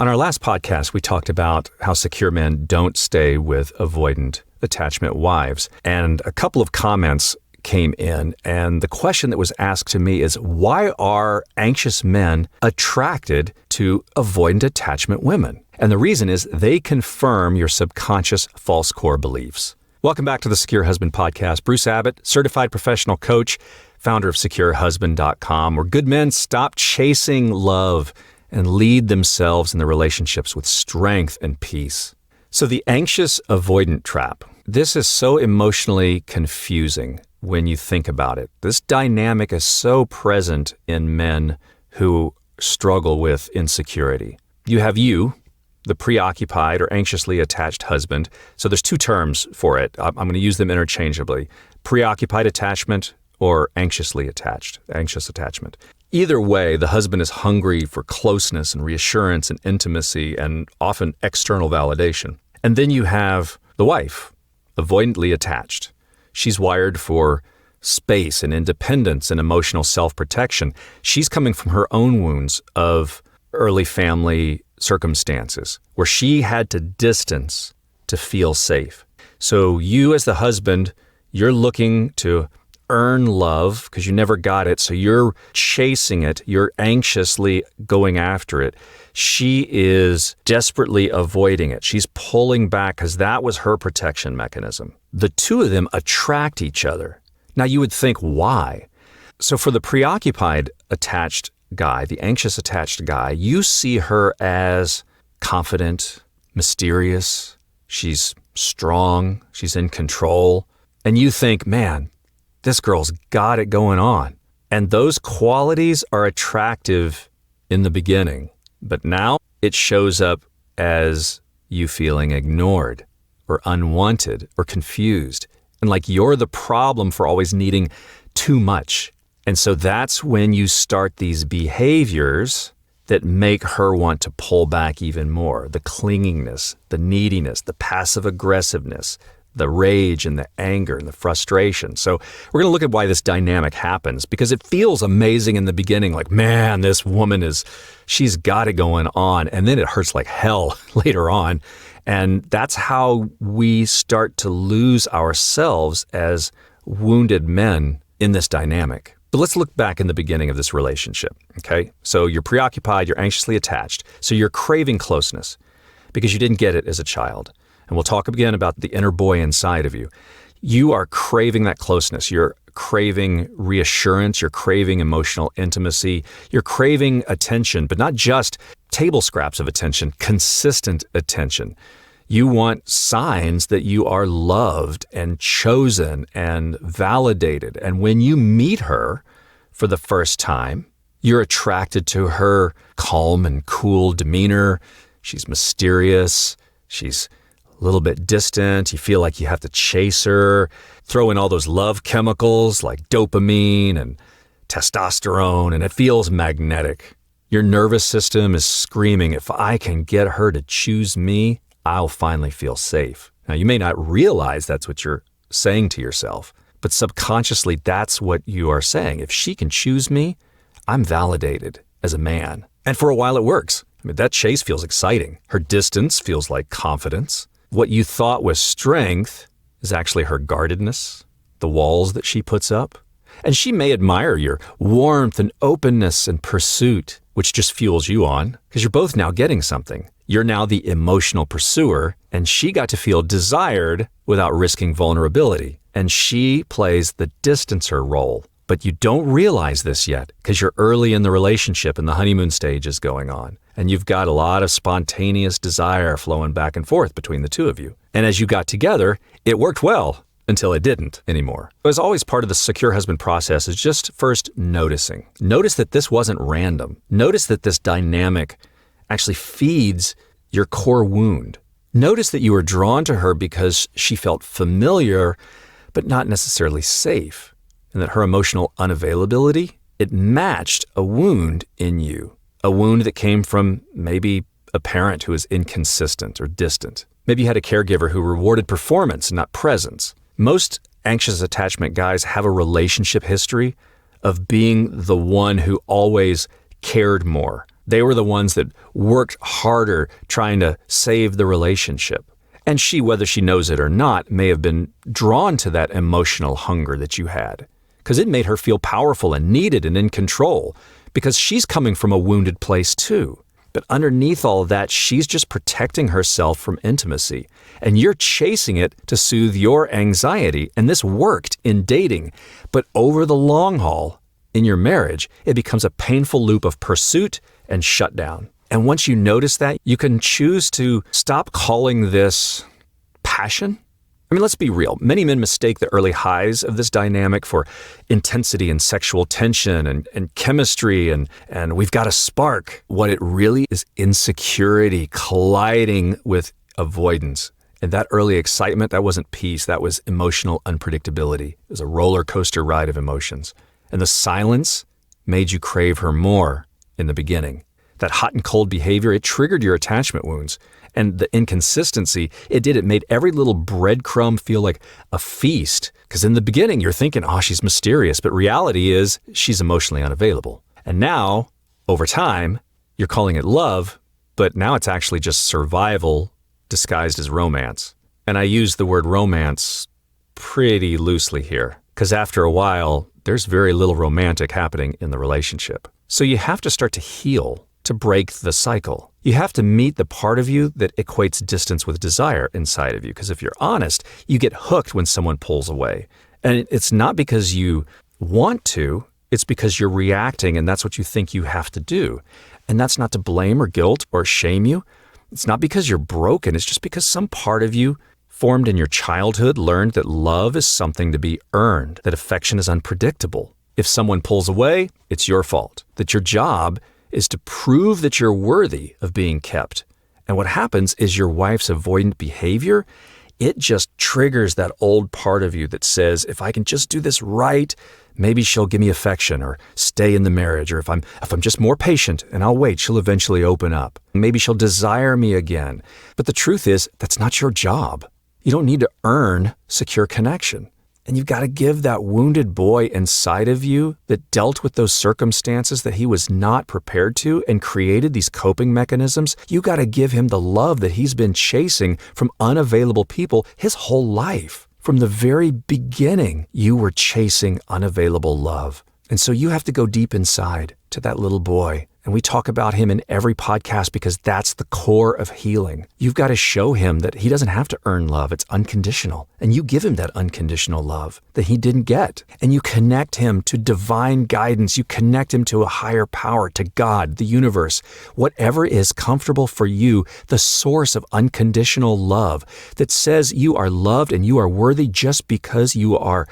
On our last podcast, we talked about how secure men don't stay with avoidant attachment wives. And a couple of comments came in. And the question that was asked to me is, why are anxious men attracted to avoidant attachment women? And the reason is they confirm your subconscious false core beliefs. Welcome back to the Secure Husband Podcast. Bruce Abbott, certified professional coach, founder of SecureHusband.com, where good men stop chasing love and lead themselves in their relationships with strength and peace. So the anxious-avoidant trap, this is so emotionally confusing when you think about it. This dynamic is so present in men who struggle with insecurity. You have the preoccupied or anxiously attached husband. So there's two terms for it. I'm going to use them interchangeably. Preoccupied attachment or anxious attachment. Either way, the husband is hungry for closeness and reassurance and intimacy and often external validation. And then you have the wife, avoidantly attached. She's wired for space and independence and emotional self-protection. She's coming from her own wounds of early family circumstances where she had to distance to feel safe. So you as the husband, you're looking to earn love because you never got it. So you're chasing it. You're anxiously going after it. She is desperately avoiding it. She's pulling back because that was her protection mechanism. The two of them attract each other. Now you would think, why? So for the preoccupied attached guy, the anxious attached guy, you see her as confident, mysterious. She's strong. She's in control. And you think, man, this girl's got it going on. And those qualities are attractive in the beginning. But now it shows up as you feeling ignored or unwanted or confused. And like you're the problem for always needing too much. And so that's when you start these behaviors that make her want to pull back even more. The clinginess, the neediness, the passive aggressiveness, the rage and the anger and the frustration. So we're going to look at why this dynamic happens because it feels amazing in the beginning. Like, man, this woman she's got it going on. And then it hurts like hell later on. And that's how we start to lose ourselves as wounded men in this dynamic. But let's look back in the beginning of this relationship, okay? So you're preoccupied, you're anxiously attached. So you're craving closeness because you didn't get it as a child. And we'll talk again about the inner boy inside of you. You are craving that closeness. You're craving reassurance. You're craving emotional intimacy. You're craving attention, but not just table scraps of attention, consistent attention. You want signs that you are loved and chosen and validated. And when you meet her for the first time, you're attracted to her calm and cool demeanor. She's mysterious. She's a little bit distant. You feel like you have to chase her, throw in all those love chemicals like dopamine and testosterone, and it feels magnetic. Your nervous system is screaming, if I can get her to choose me, I'll finally feel safe. Now, you may not realize that's what you're saying to yourself, but subconsciously, that's what you are saying. If she can choose me, I'm validated as a man. And for a while, it works. I mean, that chase feels exciting. Her distance feels like confidence. What you thought was strength is actually her guardedness, the walls that she puts up. And she may admire your warmth and openness and pursuit, which just fuels you on, because you're both now getting something. You're now the emotional pursuer, and she got to feel desired without risking vulnerability. And she plays the distancer role. But you don't realize this yet because you're early in the relationship and the honeymoon stage is going on. And you've got a lot of spontaneous desire flowing back and forth between the two of you. And as you got together, it worked well until it didn't anymore. As always, part of the Secure Husband process is just first noticing. Notice that this wasn't random. Notice that this dynamic actually feeds your core wound. Notice that you were drawn to her because she felt familiar, but not necessarily safe. And that her emotional unavailability, it matched a wound in you. A wound that came from maybe a parent who was inconsistent or distant. Maybe you had a caregiver who rewarded performance and not presence. Most anxious attachment guys have a relationship history of being the one who always cared more, They were the ones that worked harder trying to save the relationship. And she, whether she knows it or not, may have been drawn to that emotional hunger that you had, because it made her feel powerful and needed and in control, because she's coming from a wounded place too. But underneath all of that, she's just protecting herself from intimacy. And you're chasing it to soothe your anxiety. And this worked in dating. But over the long haul, in your marriage, it becomes a painful loop of pursuit and shutdown. And once you notice that, you can choose to stop calling this passion. I mean, let's be real. Many men mistake the early highs of this dynamic for intensity and sexual tension and chemistry and we've got a spark. What it really is, insecurity colliding with avoidance. And that early excitement, that wasn't peace. That was emotional unpredictability. It was a roller coaster ride of emotions. And the silence made you crave her more in the beginning. That hot and cold behavior, it triggered your attachment wounds. And the inconsistency, it made every little breadcrumb feel like a feast. Because in the beginning, you're thinking, oh, she's mysterious. But reality is, she's emotionally unavailable. And now, over time, you're calling it love, but now it's actually just survival disguised as romance. And I use the word romance pretty loosely here, because after a while, there's very little romantic happening in the relationship. So you have to start to heal to break the cycle. You have to meet the part of you that equates distance with desire inside of you. Because if you're honest, you get hooked when someone pulls away. And it's not because you want to, it's because you're reacting and that's what you think you have to do. And that's not to blame or guilt or shame you. It's not because you're broken. It's just because some part of you formed in your childhood learned that love is something to be earned, that affection is unpredictable. If someone pulls away, it's your fault. That your job is to prove that you're worthy of being kept. And what happens is your wife's avoidant behavior, it just triggers that old part of you that says, if I can just do this right, maybe she'll give me affection or stay in the marriage. Or if I'm just more patient and I'll wait, she'll eventually open up. Maybe she'll desire me again. But the truth is, that's not your job. You don't need to earn secure connection. And you've got to give that wounded boy inside of you that dealt with those circumstances that he was not prepared to and created these coping mechanisms, you got to give him the love that he's been chasing from unavailable people his whole life. From the very beginning, you were chasing unavailable love. And so you have to go deep inside to that little boy. And we talk about him in every podcast because that's the core of healing. You've got to show him that he doesn't have to earn love. It's unconditional. And you give him that unconditional love that he didn't get. And you connect him to divine guidance. You connect him to a higher power, to God, the universe, whatever is comfortable for you, the source of unconditional love that says you are loved and you are worthy just because you are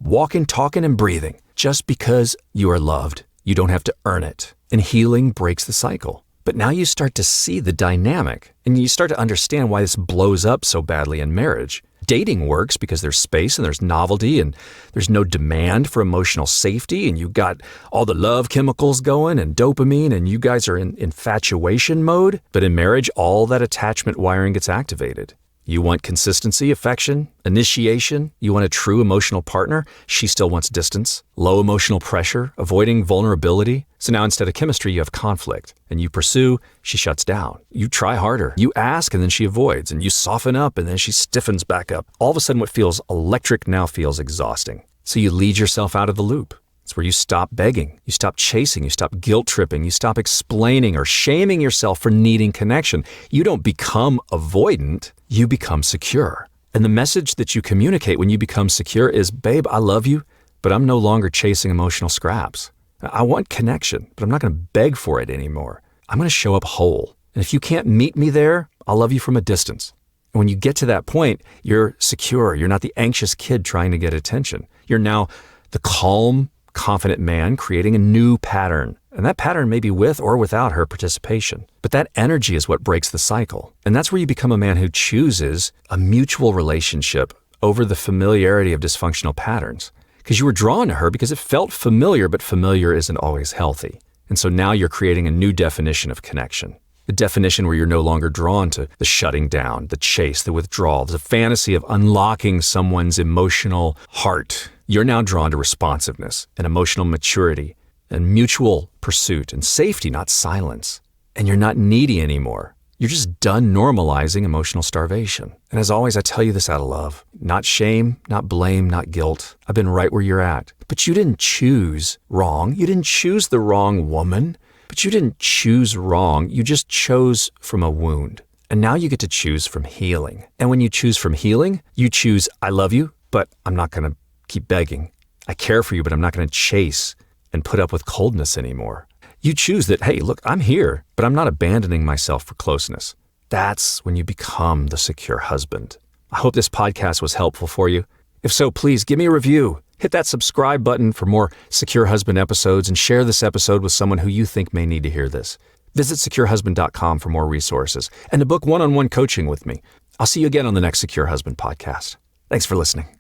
walking, talking, and breathing. Just because you are loved. You don't have to earn it. And healing breaks the cycle. But now you start to see the dynamic and you start to understand why this blows up so badly in marriage. Dating works because there's space and there's novelty and there's no demand for emotional safety and you got all the love chemicals going and dopamine and you guys are in infatuation mode. But in marriage, all that attachment wiring gets activated. You want consistency, affection, initiation. You want a true emotional partner. She still wants distance, low emotional pressure, avoiding vulnerability. So now instead of chemistry, you have conflict. And you pursue, she shuts down. You try harder. You ask and then she avoids. And you soften up and then she stiffens back up. All of a sudden what feels electric now feels exhausting. So you lead yourself out of the loop. It's where you stop begging, you stop chasing, you stop guilt-tripping, you stop explaining or shaming yourself for needing connection. You don't become avoidant, you become secure. And the message that you communicate when you become secure is, babe, I love you, but I'm no longer chasing emotional scraps. I want connection, but I'm not going to beg for it anymore. I'm going to show up whole. And if you can't meet me there, I'll love you from a distance. And when you get to that point, you're secure. You're not the anxious kid trying to get attention. You're now the calm, confident man creating a new pattern. And that pattern may be with or without her participation. But that energy is what breaks the cycle. And that's where you become a man who chooses a mutual relationship over the familiarity of dysfunctional patterns. Because you were drawn to her because it felt familiar, but familiar isn't always healthy. And so now you're creating a new definition of connection. The definition where you're no longer drawn to the shutting down, the chase, the withdrawal, the fantasy of unlocking someone's emotional heart. You're now drawn to responsiveness and emotional maturity and mutual pursuit and safety, not silence. And you're not needy anymore. You're just done normalizing emotional starvation. And as always, I tell you this out of love. Not shame, not blame, not guilt. I've been right where you're at. But you didn't choose wrong. You didn't choose the wrong woman. But you didn't choose wrong. You just chose from a wound. And now you get to choose from healing. And when you choose from healing, you choose, I love you, but I'm not going to keep begging. I care for you, but I'm not going to chase and put up with coldness anymore. You choose that, hey, look, I'm here, but I'm not abandoning myself for closeness. That's when you become the secure husband. I hope this podcast was helpful for you. If so, please give me a review. Hit that subscribe button for more Secure Husband episodes and share this episode with someone who you think may need to hear this. Visit securehusband.com for more resources and to book one-on-one coaching with me. I'll see you again on the next Secure Husband podcast. Thanks for listening.